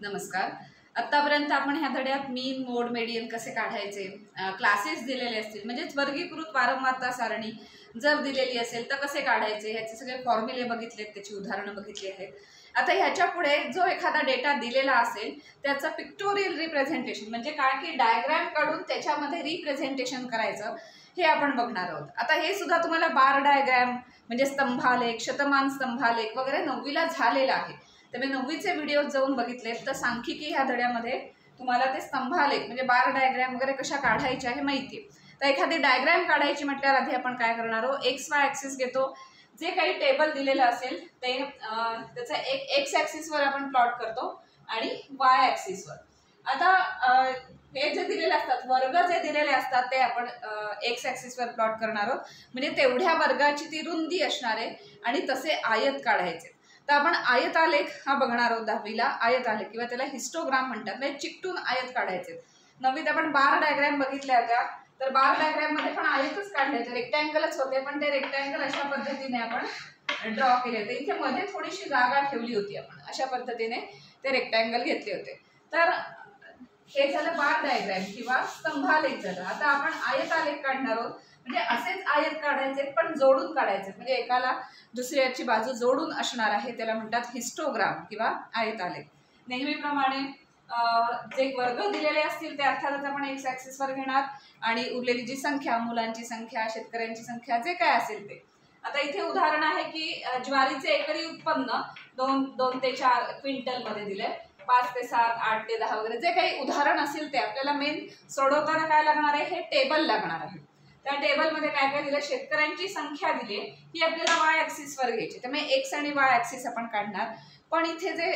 नमस्कार. आतापर्यंत आपण ह्या धड्यात मीन, मोड, मेडियन कसे काढायचे, क्लासेस दिलेले असतील म्हणजेच वर्गीकृत वारंवारता सारणी जर दिलेली असेल तर कसे काढायचे ह्याचे सगळे फॉर्म्युले बघितलेत, त्याची उदाहरणं बघितली आहेत. आता ह्याच्या पुढे जो एखादा डेटा दिलेला असेल त्याचं पिक्टोरियल रिप्रेझेंटेशन म्हणजे काय की डायग्राम काढून त्याच्यामध्ये रिप्रेझेंटेशन करायचं हे आपण बघणार आहोत. आता हे सुद्धा तुम्हाला बार डायग्राम म्हणजे स्तंभालेख, शतमान स्तंभालेख वगैरे 9वीला झालेला आहे. तर मी 9वीचे व्हिडिओ जाऊन बघितले तर सांख्यिकी ह्या धड्यामध्ये तुम्हाला ते स्तंभालेख म्हणजे बार डायग्राम वगैरे कशा काढायच्या हे माहिती आहे. तर एखादी डायग्राम काढायची म्हटल्यावर आधी आपण काय करणार आहोत, एक्स वाय ॲक्सिस घेतो. जे काही टेबल दिलेलं असेल ते त्याचा एक एक्स ॲक्सिसवर आपण प्लॉट करतो आणि वाय ॲक्सिसवर. आता हे जे दिलेले असतात वर्ग जे दिलेले असतात ते आपण एक्स ॲक्सिसवर प्लॉट करणार आहोत. म्हणजे तेवढ्या वर्गाची ती रुंदी असणार आहे आणि तसे आयत काढायचे. तर आपण आयतालेख हा बघणार आहोत 10वीला. आयतालेख किंवा त्याला हिस्टोग्राम म्हणतात, म्हणजे चिकटून आयत काढायचे. 9वीत आपण बार डायग्राम बघितल्या होत्या, तर बार डायग्राम मध्ये पण आयतच काढले, रेक्टँगलच होते पण ते रेक्टँगल अशा पद्धतीने आपण ड्रॉ केले होते. इथे मध्ये थोडीशी जागा ठेवली होती आपण, अशा पद्धतीने ते रेक्टँगल घेतले होते. तर हे झालं बार डायग्राम किंवा स्तंभालेख झालं. आता आपण आयतालेख काढणार आहोत. म्हणजे असेच आयत काढायचे पण जोडून काढायचे, म्हणजे एकाला दुसऱ्याची बाजू जोडून असणार आहे, त्याला म्हणतात हिस्टोग्राम किंवा आयतालेख. नेहमीप्रमाणे जे वर्ग दिलेले असतील ते अर्थातच आपण एक्स ॲक्सिसवर घेणार आणि उरलेली जी संख्या, मुलांची संख्या, शेतकऱ्यांची संख्या, जे काय असेल ते. आता इथे उदाहरण आहे की ज्वारीचे एकरी उत्पन्न 2 ते 4 क्विंटलमध्ये दिले. 5 ते 7, 8 ते 10 वगैरे जे काही उदाहरण असेल ते आपल्याला मेन सोडवताना काय लागणार आहे, हे टेबल लागणार आहे. त्या टेबलमध्ये काय काय दिलं, शेतकऱ्यांची संख्या दिली, ही आपल्याला वाय ॲक्सिसवर घ्यायची. त्यामुळे एक्स आणि वाय ॲक्सिस आपण काढणार. पण इथे जे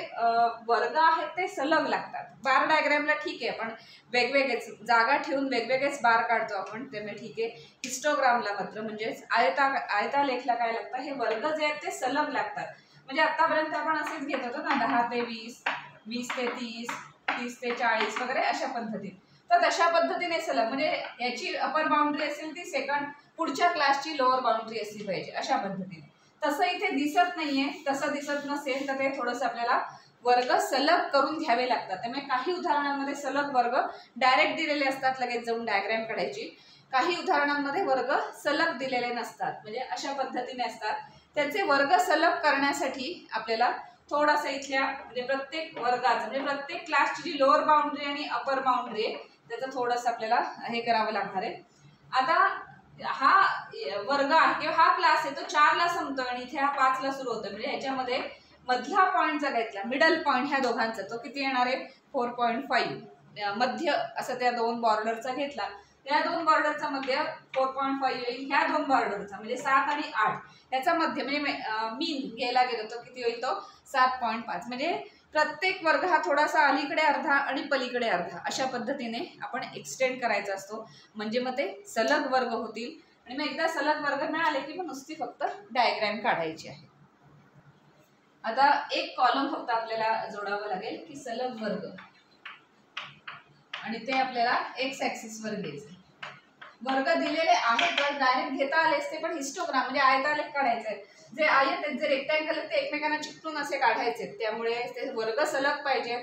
वर्ग आहेत ते सलग लागतात. बार डायग्रामला ठीक आहे, आपण वेगवेगळेच जागा ठेवून वेगवेगळेच बार काढतो आपण, त्यामुळे ठीक आहे. हिस्टोग्रामला मात्र म्हणजेच आयतालेखला काय लागतं, हे वर्ग जे आहेत ते सलग लागतात. म्हणजे आतापर्यंत आपण असेच घेत होतो ना, 10 ते 20, 20 ते 30, 30 ते 40 वगैरे अशा पद्धतीने. तर तशा पद्धतीने सलग म्हणजे याची अपर बाउंड्री असेल ती सेकंड पुढच्या क्लासची लोअर बाउंड्री असली पाहिजे, अशा पद्धतीने. तसं इथे दिसत नाहीये, तसं दिसत नसेल तर ते थोडंसं आपल्याला वर्ग सलग करून घ्यावे लागतात. त्यामुळे काही उदाहरणांमध्ये सलग वर्ग डायरेक्ट दिलेले असतात, लगेच जाऊन डायग्राम काढायची. काही उदाहरणांमध्ये वर्ग सलग दिलेले नसतात, म्हणजे अशा पद्धतीने असतात. त्यांचे वर्ग सलग करण्यासाठी आपल्याला थोडासा इथल्या म्हणजे प्रत्येक वर्गाचं म्हणजे प्रत्येक क्लासची जी लोअर बाउंड्री आणि अपर बाउंड्री आहे त्याचं थोडंसं आपल्याला हे करावं लागणार आहे. आता हा वर्ग आहे किंवा हा क्लास आहे तो 4ला संपतो आणि इथे हा 5ला सुरू होतो. म्हणजे ह्याच्यामध्ये मधला पॉईंट जर घेतला, मिडल पॉईंट ह्या दोघांचा, तो किती येणार आहे, 4.5. मध्य असं त्या 2 बॉर्डरचा घेतला, त्या 2 बॉर्डरचा मध्य 4.5 येईल. ह्या 2 बॉर्डरचा म्हणजे 7 आणि 8 याचा मध्य म्हणजे मीन घ्यायला गेलो तो किती होईल, तो 7.5. म्हणजे प्रत्येक वर्ग हा थोडासा अलीकडे अर्धा आणि पलीकडे अर्धा अशा पद्धतीने आपण एक्सटेंड करायचा असतो. म्हणजे मग ते सलग वर्ग होतील. आणि मग एकदा सलग वर्ग मिळाले की मग नुसती फक्त डायग्राम काढायची आहे. आता एक कॉलम फक्त आपल्याला जोडावं लागेल की सलग वर्ग, आणि ते आपल्याला एक्स ॲक्सिसवर घ्यायचं. वर्ग दिलेले आहेत तर डायरेक्ट घेता आले असते, पण हिस्टोग्राम म्हणजे आयतालेख काढायचा आहे. जे आयत आहेत, जे रेक्टँगल आहेत ते एकमेकांना चिकटून असे काढायचे. त्यामुळे ते वर्ग सलग पाहिजेत.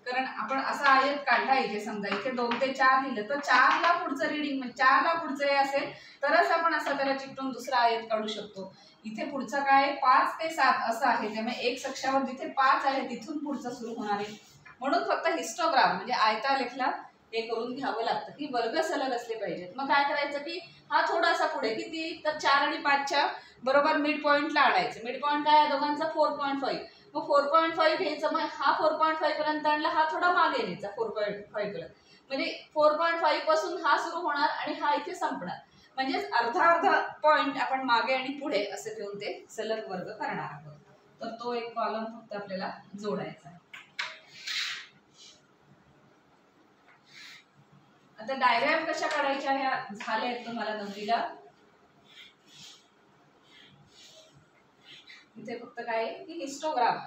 कारण आपण असा आयत काढला इथे, समजा इथे 2 ते 4 लिहिलं तर 4ला पुढचं रीडिंग म्हणजे 4ला पुढचं हे असेल तरच आपण असं त्याला चिकटून दुसरा आयत काढू शकतो. इथे पुढचं काय 5 ते 7 असं आहे, त्यामुळे एक अक्षावर जिथे 5 आहे तिथून पुढचं सुरू होणार आहे. म्हणून फक्त हिस्टोग्राम म्हणजे आयतालेखला हे करून घ्यावं लागतं की वर्ग सलग असले पाहिजेत. मग काय करायचं की हा थोडासा पुढे किती, तर 4 आणि 5च्या बरोबर मिड पॉईंटला आणायचं. मिड पॉईंट काय आहे दोघांचा, 4.5. मग 4.5 घ्यायचं, मग हा 4.5 पर्यंत आणला, हा थोडा मागे न्यायचा 4.5 पर्यंत. म्हणजे 4.5 पासून हा सुरू होणार आणि हा इथे संपणार. म्हणजेच अर्धा पॉईंट आपण मागे आणि पुढे असं घेऊन ते सलग वर्ग करणार आहोत. तर तो एक कॉलम फक्त आपल्याला जोडायचा आहे. आता डायग्राम कशा काढायच्या ह्या झाल्या आहेत तुम्हाला 9वीला. इथे फक्त काय की हिस्टोग्राम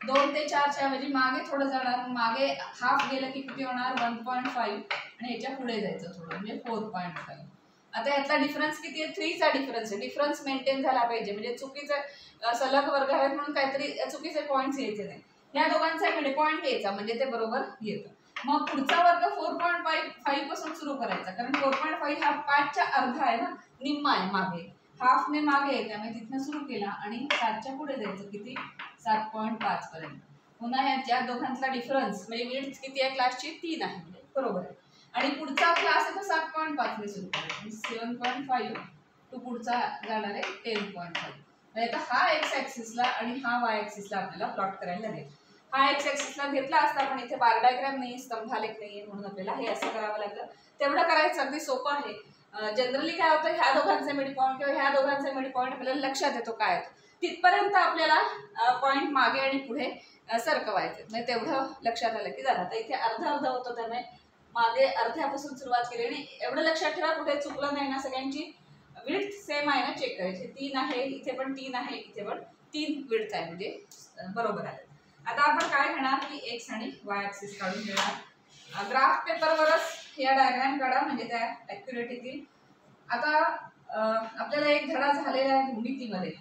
2 ते 4च्या म्हणजे मागे थोडं जाणार, मागे हाफ गेलं की किती होणार 1.5 आणि ह्याच्या पुढे जायचं थोडं म्हणजे 4.5. आता यातला डिफरन्स किती आहे, 3चा डिफरन्स आहे. डिफरन्स मेंटेन झाला पाहिजे, म्हणजे चुकीचं सलग वर्ग आहेत म्हणून काहीतरी चुकीचे पॉईंट्स यायचे नाही. या दोघांचा मिड पॉईंट घ्यायचा म्हणजे ते बरोबर येतं. मग पुढचा वर्ग 4.5 पासून सुरू करायचा, कारण 4.5 हा 5च्या अर्धा आहे ना, निम्मा आहे, मागे हाफने मागे आहे, त्यामुळे तिथनं सुरू केला आणि 7च्या पुढे जायचं किती 7.5 पर्यंत. पुन्हा ह्या दोघांचा डिफरन्स म्हणजे विड्थ किती आहे क्लासची 3 आहे, बरोबर आहे. आणि पुढचा क्लास आहे तो 7.5 ने सुरू करायचा, 7.5 तो पुढचा जाणार आहे 10.5. म्हणजे हा एक्स ऍक्सिसला आणि हा वाय ऍक्सिसला आपल्याला प्लॉट करायला लागेल. हा एक्स ऍक्सिसला घेतला असता पण इथे बार डायग्राम नाही, स्तंभालेख नाहीये, म्हणून आपल्याला हे असं करावं लागलं. तेवढं करायचं अगदी सोपं आहे. जनरली काय होतं, ह्या दोघांचे मिड पॉईंट किंवा ह्या दोघांचे मिड पॉईंट आपल्याला लक्षात येतो काय तिथपर्यंत आपल्याला पॉईंट मागे आणि पुढे सरकवायचे, म्हणजे तेवढं लक्षात आलं की झालं. तर इथे अर्धा अर्धा होतं, त्यामुळे मागे अर्ध्यापासून सुरुवात केली. आणि एवढं लक्षात ठेवा कुठे चुकलं नाही ना, सगळ्यांची विड्थ सेम आहे ना, चेक करायची. 3 आहे, इथे पण 3 आहे, इथे पण 3 विड्थ आहे, म्हणजे बरोबर आहे. आता आपण काय घेणार की एक्स आणि वाय ऍक्सिस काढून घेणार. ग्राफ पेपरवरच या डायग्राम काढा म्हणजे त्या ॲक्युरेट येतील. आता आपल्याला एक धडा झालेला आहे भूमितीमध्ये,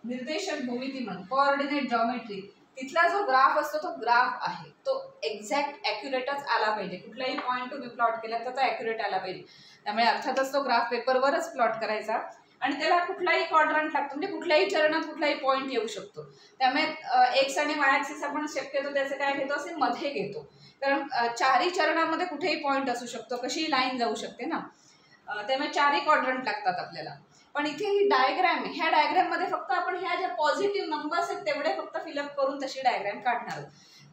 निर्देशक भूमिती म्हणून कोऑर्डिनेट जॉमेट्री. तिथला जो ग्राफ असतो तो ग्राफ आहे तो एक्झॅक्ट ॲक्युरेटच आला पाहिजे. कुठलाही पॉईंट तुम्ही प्लॉट केला तर तो ॲक्युरेट आला पाहिजे. त्यामुळे अर्थातच तो ग्राफ पेपरवरच प्लॉट करायचा आणि त्याला कुठलाही क्वाड्रंट लागतो, म्हणजे कुठल्याही चरणात कुठलाही पॉईंट येऊ शकतो. त्यामुळे एक्स आणि वाय ऍक्सिस आपण शक्यतो त्याचे काय घेतो असे मध्ये घेतो, कारण चारही चरणामध्ये कुठेही पॉईंट असू शकतो, कशीही लाईन जाऊ शकते ना, त्यामुळे चारही क्वाड्रंट लागतात आपल्याला. पण इथे ही डायग्राम आहे, ह्या डायग्राम मध्ये फक्त आपण ह्या ज्या पॉझिटिव्ह नंबर्स आहेत तेवढे फक्त फिलअप करून तशी डायग्राम काढणार आहोत.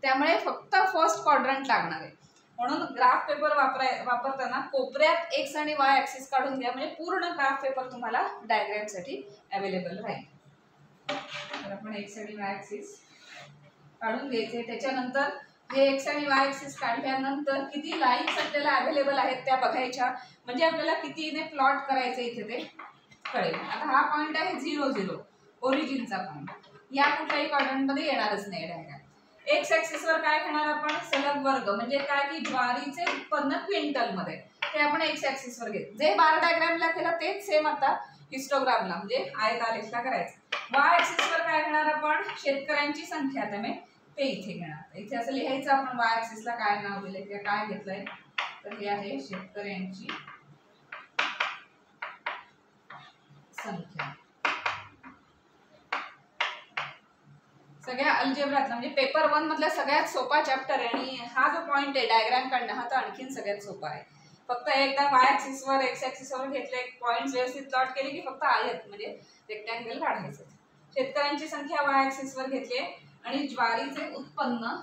त्यामुळे फक्त फर्स्ट क्वाड्रंट लागणार आहे. म्हणून ग्राफ पेपर वापरताना कोपऱ्यात एक्स आणि वाय ऍक्सिस काढून घ्या, म्हणजे पूर्ण ग्राफ पेपर तुम्हाला डायग्रामसाठी अवेलेबल राहील. तर आपण एक्स आणि वाय ऍक्सिस काढून घ्यायचे. त्याच्यानंतर हे एक्स आणि वाय ऍक्सिस काढल्यानंतर किती लाईन्स आपल्याला अवेलेबल आहेत त्या बघायच्या, म्हणजे आपल्याला कितीने प्लॉट करायचं इथे ते कळेल. आता हा पॉईंट आहे 0 0 ओरिजिनचा पॉईंट, या कुठल्याही क्वाड्रंटमध्ये येणारच नाही डायग्राम. एक्स ऍक्सिसवर काय घेणार आपण सलग वर्ग, म्हणजे काय की ज्वारीचे उत्पन्न क्विंटलमध्ये, ते आपण एक्स ऍक्सिसवर घेतो. जे बार डायग्रामला केलं तेच सेम आता हिस्टोग्रामला म्हणजे आयत आलेखला करायचं. वाय ऍक्सिसवर काय घेणार आपण शेतकऱ्यांची संख्या, त्यामुळे ते इथे घेणार. इथे असं लिहायचं आपण वाय ऍक्सिसला काय नाव दिलंय किंवा काय घेतलंय, तर हे आहे शेतकऱ्यांची संख्या. सगळ्या अल्जेब्रातला म्हणजे पेपर 1 मधला सगळ्यात सोपा चॅप्टर आहे. आणि हा जो पॉईंट आहे डायग्राम काढणं हा तर आणखीन सगळ्यात सोपा आहे. फक्त एकदा वाय ऍक्सिसवर एक्स ऍक्सिसवर घेतले पॉईंट्स व्यवस्थित प्लॉट केले की फक्त आयत म्हणजे रेक्टँगल काढायचं. शेतकऱ्यांची संख्या वाय ऍक्सिसवर घेतली आणि ज्वारीचे उत्पन्न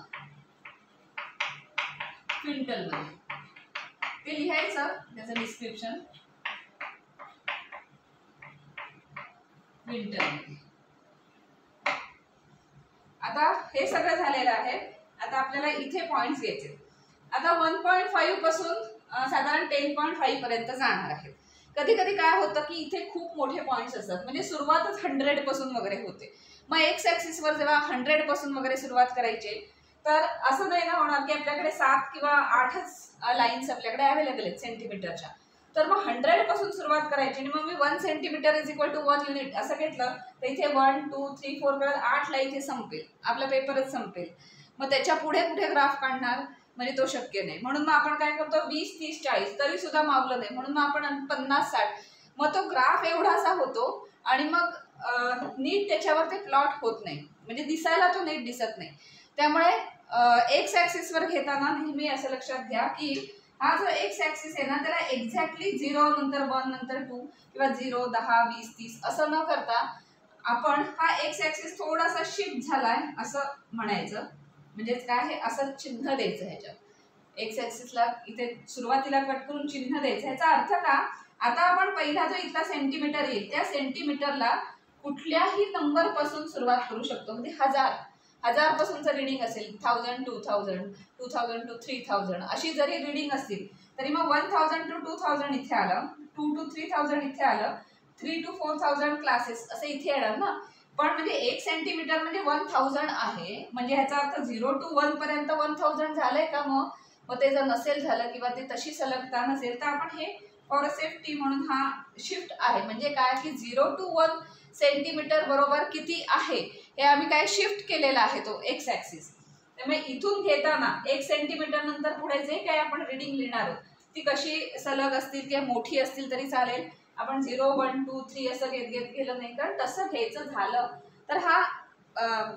क्विंटल मध्ये ते लिहायचं, त्याचं डिस्क्रिप्शन क्विंटल. आता हे सगळं झालेलं आहे. आता आपल्याला इथे पॉइंट्स घ्यायचे. आता 1.5 पासून साधारण 10.5 पर्यंत जाणार आहेत. कधी कधी काय होतं की इथे खूप मोठे पॉइंट्स असतात, म्हणजे सुरुवातच 100 पासून वगैरे होते. मग एक्स ऍक्सिसवर जेव्हा 100 पासून वगैरे सुरुवात करायची तर असं नाही ना होणार की आपल्याकडे 7 किंवा 8च लाईन्स आपल्याकडे अवेलेबल आहेत सेंटीमीटरच्या. तर मग 100 पासून सुरुवात करायची आणि मग मी 1 centimetre is equal to 1 unit असं घेतलं तर इथे 1 2 3 4 करत 8 ला इथे संपेल, आपला पेपरच संपेल. मग त्याच्या पुढे कुठे ग्राफ काढणार, म्हणजे तो शक्य नाही. म्हणून मग आपण काय करतो 20 30 40 तरी सुद्धा मावलं नाही, म्हणून मग आपण 50 60, मग तो ग्राफ एवढासा होतो आणि मग नीट त्याच्यावर ते प्लॉट होत नाही, म्हणजे दिसायला तो नीट दिसत नाही. त्यामुळे एक्स ऍक्सिसवर घेताना नेहमी असं लक्षात घ्या की हा जो एक्स ऍक्सिस आहे ना त्याला एक्झॅक्टली 0 नंतर 1 नंतर 2 किंवा 0 10 20 30 असं न करता आपण हा एक्स ऍक्सिस थोडासा शिफ्ट झालाय असं म्हणायचं. म्हणजेच काय हे असं चिन्ह द्यायचं ह्याच्यात, एक्स ऍक्सिसला इथे सुरुवातीला कट करून चिन्ह द्यायचं. ह्याचा अर्थ का, आता आपण पहिला जो इथला सेंटीमीटर येईल त्या सेंटीमीटरला कुठल्याही नंबर पासून सुरुवात करू शकतो. म्हणजे 1000 पासूनचं रिडिंग असेल 1000 2000 2000 to 3000 अशी जरी रिडिंग असतील तरी मग 1000 to 2000 इथे आलं, 2 to 3000 इथे आलं, 3 to 4000 क्लासेस असे इथे येणार ना. पण म्हणजे 1 सेंटीमीटर म्हणजे 1000 आहे, म्हणजे ह्याचा अर्थ 0 to 1 पर्यंत 1000 झालंय का. मग ते जर नसेल झालं किंवा ते तशी सलगता नसेल तर आपण हे फॉर सेफ्टी म्हणून हा शिफ्ट आहे. म्हणजे काय की 0 to 1 सेंटीमीटर बरोबर किती आहे हे आम्ही काय शिफ्ट केलेला आहे तो एक्स ॲक्सिस. त्यामुळे इथून घेताना 1 सेंटीमीटर नंतर पुढे जे काय आपण रिडिंग लिहिणार आहोत ती कशी सलग असतील किंवा मोठी असतील तरी चालेल. आपण 0, 1, 2, 3 असं घेत घेत गेलं नाही, कारण तसं घ्यायचं झालं तर हा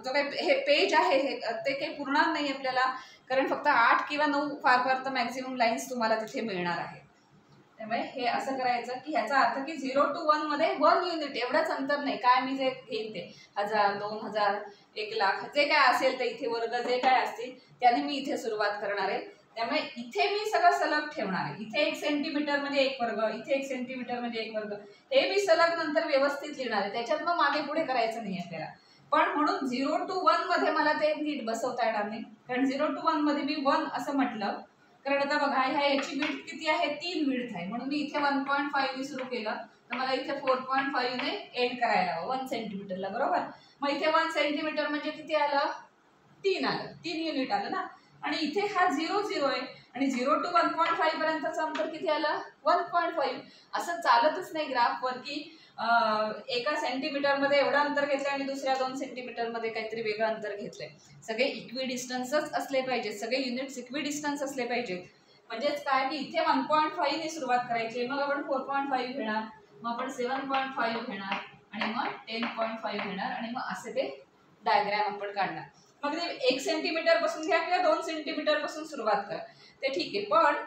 जो काही हे पेज आहे हे ते काही पुरणार नाही आपल्याला, कारण फक्त 8 किंवा 9 फार फार तर मॅक्झिमम लाईन्स तुम्हाला तिथे मिळणार आहे. त्यामुळे हे असं करायचं की ह्याचा अर्थ की 0 to 1 मध्ये 1 युनिट एवढंच अंतर नाही. काय मी जे घेईन ते 1000, 2000, 1,00,000 जे काय असेल ते इथे वर्ग जे काय असतील त्याने मी इथे सुरुवात करणार आहे. त्यामुळे इथे मी सगळं सलग ठेवणार आहे. इथे 1 सेंटीमीटर म्हणजे 1 वर्ग, इथे 1 सेंटीमीटर म्हणजे 1 वर्ग, हे मी सलग नंतर व्यवस्थित लिहिणार आहे. त्याच्यात मग मागे पुढे करायचं नाही आपल्याला. पण म्हणून 0 to 1 मध्ये मला ते नीट बसवता येणार नाही, कारण 0 to 1 मध्ये मी 1 असं म्हटलं, कारण आता बघा ह्या याची विड्थ किती आहे, 3 विड्थ आहे. म्हणून मी इथे 1.5 ने सुरू केलं तर मला इथे 4.5 ने एंड करायला हवं 1 सेंटीमीटरला, बरोबर. मग इथे 1 सेंटीमीटर म्हणजे किती आलं, 3 आलं, 3 युनिट आलं ना. आणि इथे हा 0, 0 आहे आणि 0 to 1.5 पर्यंतचं अंतर किती आलं, 1.5. असं चालतच नाही ग्राफवर की एका सेंटीमीटरमध्ये एवढं अंतर घेतलंय आणि दुसऱ्या 2 सेंटीमीटरमध्ये काहीतरी वेगळं अंतर घेतलंय. सगळे इक्वी डिस्टन्सच असले पाहिजेत, सगळे युनिट्स इक्वी डिस्टन्स असले पाहिजेत. म्हणजेच काय की इथे 1.5 ने सुरुवात करायची, मग आपण 4.5 घेणार, मग आपण 7.5 घेणार आणि मग 10.5 घेणार आणि मग असे ते डायग्राम आपण काढणार. मग ते 1 सेंटीमीटर पासून घ्या किंवा 2 सेंटीमीटर पासून सुरुवात करा, ते ठीक आहे. पण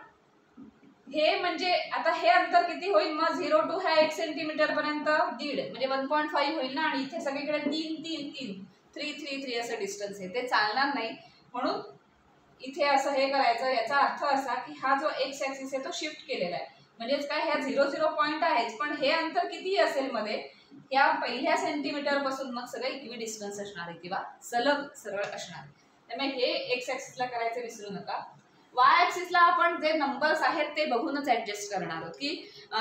हे म्हणजे आता हे अंतर किती होईल, मग 0 to ह्या 1 सेंटीमीटर पर्यंत 1.5 म्हणजे 1.5 होईल ना. आणि इथे सगळीकडे 3, 3, 3, 3, 3, 3 असं डिस्टन्स आहे, ते चालणार नाही. म्हणून इथे असं हे करायचं. याचा अर्थ असा की हा जो एक्स ॲक्सिस आहे तो शिफ्ट केलेला आहे. म्हणजेच काय, ह्या 0, 0 पॉईंट आहेच, पण हे अंतर किती असेल मध्ये, या पहिल्या सेंटीमीटर पासून मग सगळं इक्वी डिस्टन्स असणार आहे किंवा सलग सरळ असणार आहे. त्यामुळे हे एक्स ॲक्सिसला करायचं विसरू नका. वाय ॲक्सिसला आपण जे नंबर्स आहेत ते बघूनच ऍडजस्ट करणार आहोत की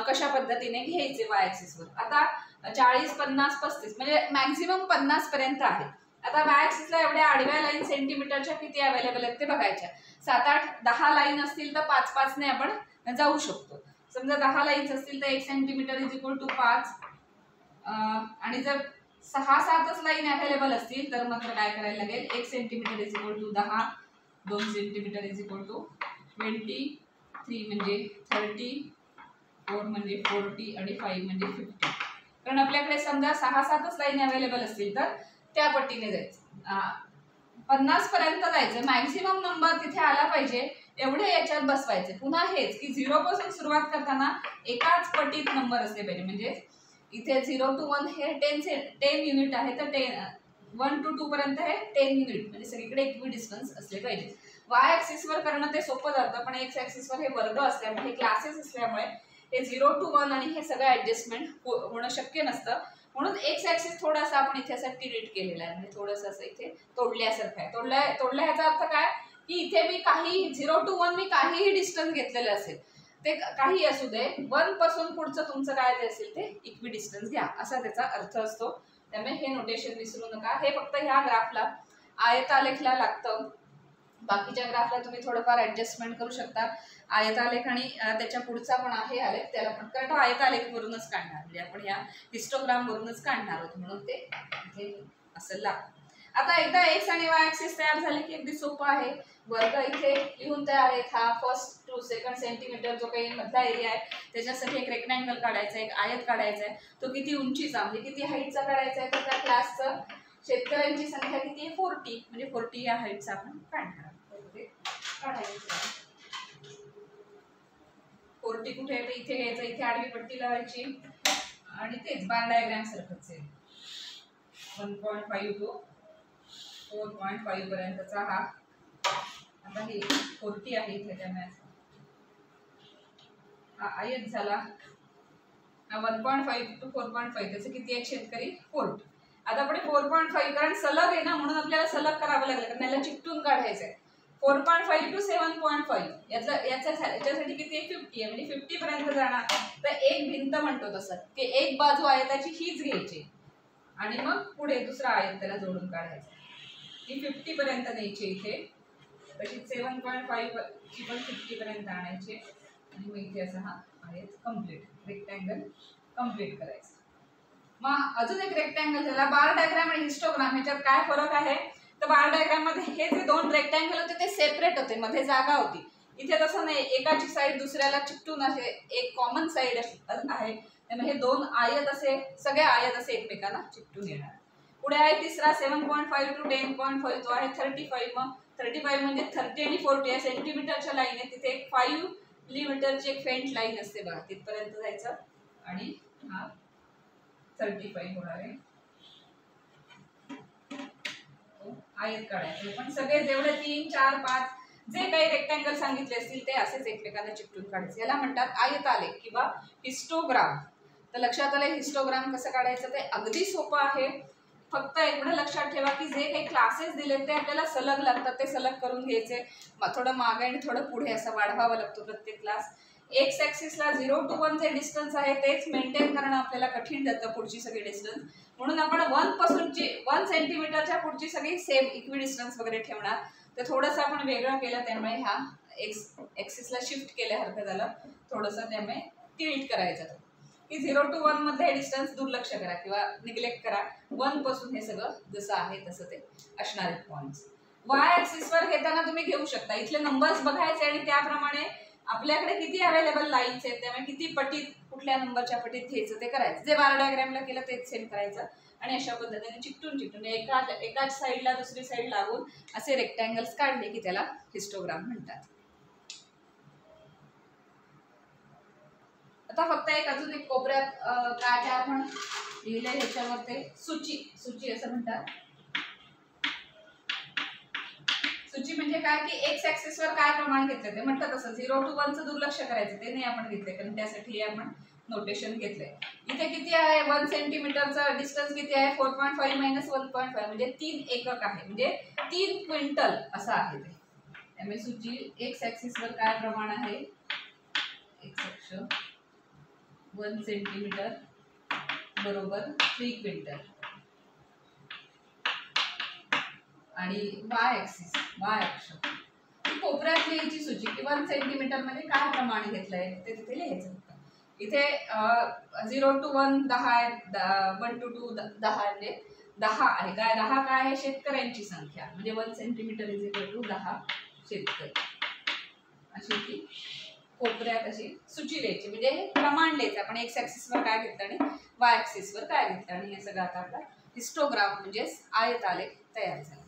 कशा पद्धतीने घ्यायचे वाय ॲक्सिसवर. आता 40, 50, 35 म्हणजे मॅक्झिमम 50 पर्यंत आहे. आता वाय ॲक्सिसला एवढ्या आडव्या लाईन सेंटीमीटरच्या किती अवेलेबल आहेत ते बघायच्या. 7, 8, 10 लाईन असतील तर 5, 5 ने आपण जाऊ शकतो. समजा 10 लाईन्स असतील तर 1 सेंटीमीटर इज इक्वल टू 5. आणि जर 6, 7च लाईन अवेलेबल असतील तर मात्र काय करायला लागेल, 1 centimetre is equal to 10, 2 centimetre is equal to 20, 3 म्हणजे 30, 4 म्हणजे 40 आणि 5 म्हणजे 50. कारण आपल्याकडे समजा 6, 7च लाईन अवेलेबल असतील तर त्या पट्टीने जायचं. 50 पर्यंत जायचं, मॅक्झिमम नंबर तिथे आला पाहिजे एवढे याच्यात बसवायचे. पुन्हा हेच की 0 पासून सुरुवात करताना एकाच पट्टीत नंबर असले पाहिजे. म्हणजे इथे 0 to 1 हे 10 युनिट आहे, तर 1 to 2 पर्यंत हे 10 युनिट, म्हणजे सगळीकडे इक्वी डिस्टन्स असले पाहिजे. वाय ॲक्सिसवर करणं ते सोपं जातं, पण एक्स ॲक्सिसवर हे वर्ग असल्यामुळे, हे क्लासेस असल्यामुळे हे 0 to 1 आणि हे सगळं ऍडजस्टमेंट होणं शक्य नसतं. म्हणून एक्स ॲक्सिस थोडासा आपण इथे असं टिरीट केलेला आहे, म्हणजे थोडंसं असं इथे तोडल्यासारखं आहे. तोडल्या ह्याचा अर्थ काय की इथे मी काही 0 to 1 मी काहीही डिस्टन्स घेतलेलं असेल, ते काही असू दे, 1 पासून पुढचं तुमचं काय जे असेल ते इक्वी डिस्टन्स घ्या, असा त्याचा अर्थ असतो. त्यामुळे हे नोटेशन विसरू नका. हे फक्त ह्या ग्राफला आयतालेखला लागतं, बाकीच्या ग्राफला तुम्ही थोडंफार ऍडजस्टमेंट करू शकता. आयतालेख आणि त्याच्या पुढचा पण आहे आलेख, त्याला पण कारण आयतालेख वरूनच काढणार, म्हणजे आपण ह्या हिस्टोग्राम वरूनच काढणार आहोत, म्हणून ते इथे असं लागतं. आता एकदा एक्स आणि वाय ॲक्सिस तयार झाले की अगदी सोपं आहे. वर्ग इथे लिहून तयार आहेत. हा 1st to 2nd सेंटीमीटर जो काही मधला एरिया आहे त्याच्यासाठी एक रेक्टँगल काढायचा आहे, एक आयत काढायचा आहे. तो किती उंचीचा म्हणजे किती हाईटचा काढायचा आहे, तर त्या क्लासचं शेतकऱ्यांची संख्या किती आहे, 40, म्हणजे 40 या हाईटचा आपण काढणार. 40 कुठे आहे, इथे घ्यायचं, इथे आडवी पट्टी लावायची आणि तेच बार डायग्राम सारखंच आहे. 1.5 to 4.5 पर्यंतचा हा, आता हे 40 आहे इथे, त्यामुळे हा आयत झाला. 1.5 to 4.5 त्याचे किती आहेत शेतकरी, 40. आता पुढे 4.5, कारण सलग आहे ना म्हणून आपल्याला सलग करावं लागलं, कारण याला चिकटून काढायचं आहे. 4.5 to 7.5 याच्यासाठी किती आहे, 50 आहे, म्हणजे 50 पर्यंत जाणार. तर एक भिंत म्हणतो तसं की एक बाजू आयताची हीच घ्यायची आणि मग पुढे दुसरा आयत त्याला जोडून काढायचा. ही 50 पर्यंत न्यायची इथे, तशी 7.5 ची पण 50 पर्यंत आणायची आणि मग इथे असा हा आयत कम्प्लीट, रेक्टँगल कम्प्लीट करायचा. मग अजून एक रेक्टँगल झाला. बार डायग्राम आणि हिस्टोग्राम ह्याच्यात काय फरक आहे तर बार डायग्राम मध्ये हे जे दोन रेक्टँगल होते ते सेपरेट होते, मध्ये जागा होती. इथे तसं नाही, एकाची साईड दुसऱ्याला चिकटून असे एक कॉमन साईड आहे. त्यामुळे हे दोन आयत असे सगळे आयत असे एकमेकांना चिकटून येणार. पुढे आहे तिसरा 7.5 to 10.5 तो आहे 35. मग 35 म्हणजे 30 आणि 40 सेंटीमीटरच्या लाईन आहे. तिथे एक 5 मिलीमीटरची एक फेंट लाईन असते बघा, तिथपर्यंत जायचं आणि हा 35 होणार आहे. आयत काढायचं. पण सगळे जेवढे 3, 4, 5 जे काही रेक्टँगल सांगितले असतील ते असेच एकमेकांना चिकटून काढायचे. याला म्हणतात आयतालेख किंवा हिस्टोग्राम. तर लक्षात आलं हिस्टोग्राम कसं काढायचं ते अगदी सोपं आहे. फक्त एवढं लक्षात ठेवा की जे काही क्लासेस दिले ते आपल्याला सलग लागतात, ते सलग करून घ्यायचे. थोडं मागे आणि थोडं पुढे असं वाढवावं लागतो प्रत्येक क्लास. एक्स ॲक्सिसला 0 to 1 जे डिस्टन्स आहे तेच मेंटेन करणं आपल्याला कठीण जातं पुढची सगळी डिस्टन्स. म्हणून आपण 1 पासूनची 1 सेंटीमीटरच्या पुढची सगळी सेम इक्वी डिस्टन्स वगैरे ठेवणार. तर थोडंसं आपण वेगळं केलं, त्यामुळे हा एक्स ॲक्सिसला शिफ्ट केल्यासारखं झालं थोडंसं. त्यामुळे टिल्ट करायचं की 0 to 1 मध्ये डिस्टन्स दुर्लक्ष करा किंवा निग्लेक्ट करा. 1 पासून हे सगळं जसं आहे तसं ते असणार आहेत पॉईंट्स. वाय ॲक्सिसवर घेताना तुम्ही घेऊ शकता, इथले नंबर्स बघायचे आणि त्याप्रमाणे आपल्याकडे किती अवेलेबल लाईन्स आहेत त्यामुळे किती पटीत कुठल्या नंबरच्या पटीत घ्यायचं ते करायचं. जे बार डायग्रामला केलं तेच सेम करायचं आणि अशा पद्धतीने चिकटून एकाच साईडला दुसरी साईड लागून असे रेक्टँगल्स काढले की त्याला हिस्टोग्राम म्हणतात. आता फक्त अजून एक कोपऱ्यात काय काय आपण लिहिलंय ह्याच्यावर ते सूची असं म्हणतात. सूची म्हणजे काय की एक्स ॲक्सिसवर काय प्रमाण घेतलं ते म्हणतात तसं 0 to 1 चं दुर्लक्ष करायचं ते नाही आपण घेतलंय, कारण त्यासाठी आपण नोटेशन घेतलंय. इथे किती आहे 1 सेंटीमीटरचा डिस्टन्स किती आहे 4.5 - 1.5 म्हणजे 3 एकक आहे, म्हणजे 3 क्विंटल असं आहे ते. त्यामुळे सूची एक्स ॲक्सिसवर काय प्रमाण आहे, एक्स अक्ष 1 सेंटीमीटर बरोबर 3 क्विंटल आणि वाय अक्ष कोपऱ्यात लिहायची सूची की 1 सेंटीमीटर मध्ये काय प्रमाण घेतलंय ते तिथे लिहायचं. इथे 0 to 1 10 आहे, 1 to 2 10 म्हणजे 10 आहे. काय 10 काय आहे शेतकऱ्यांची संख्या, म्हणजे 1 सेंटीमीटर इज इक्वल टू 10 शेतकरी. अशी ती कोपऱ्यात अशी सूची लिहायची, म्हणजे हे प्रमाण लिहायचं आपण एक्स ॲक्सिसवर काय घेतलं आणि वाय ॲक्सिसवर काय घेतलं. आणि हे सगळं आता आपला हिस्टोग्राम म्हणजेच आयतालेख तयार झाला.